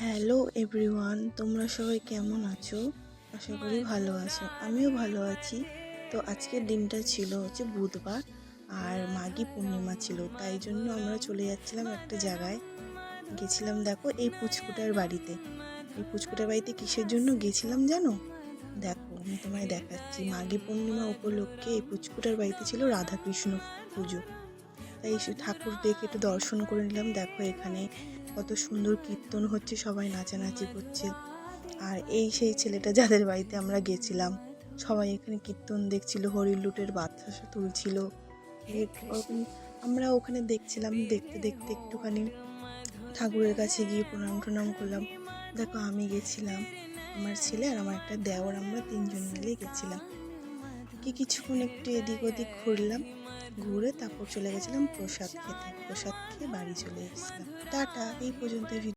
Hello everyone, তোমরা সবাই কেমন আছো? আশা করি ভালো আছো, আমিও ভালো আছি। তো আজকের দিনটা ছিল বুধবার, আর মাঘী পূর্ণিমা ছিল, তাই জন্য আমরা চলে যাচ্ছিলাম একটা জায়গায়। গেছিলাম দেখো এই পুচকুটার বাড়িতে। এই পুচকুটার বাড়িতে কিসের জন্য গেছিলাম জানো? দেখো আমি তোমায় দেখাচ্ছি। মাঘী পূর্ণিমা উপলক্ষে এই পুচকুটার বাড়িতে ছিল রাধাকৃষ্ণ পুজো, তাই ঠাকুর দেখে একটু দর্শন করে নিলাম। দেখো এখানে কত সুন্দর কীর্তন হচ্ছে, সবাই নাচানাচি করছে। আর এই সেই ছেলেটা যাদের বাড়িতে আমরা গেছিলাম, সবাই এখানে কীর্তন দেখছিল, হরিলুটের বাতাসা তুলছিল। ওরকম আমরা ওখানে দেখছিলাম, দেখতে দেখতে একটুখানি ঠাকুরের কাছে গিয়ে প্রণাম টনাম করলাম। দেখো আমি গেছিলাম, আমার ছেলে আর আমার একটা দেওর, আমরা তিনজন মিলে গেছিলাম। কিছুক্ষণ একটু এদিক ওদিক ঘুরলাম, ঘুরে তারপর চলে গেছিলাম প্রসাদ খেতে। প্রসাদ খেয়ে বাড়ি চলে এসেছিলাম। টাটা, এই পর্যন্ত।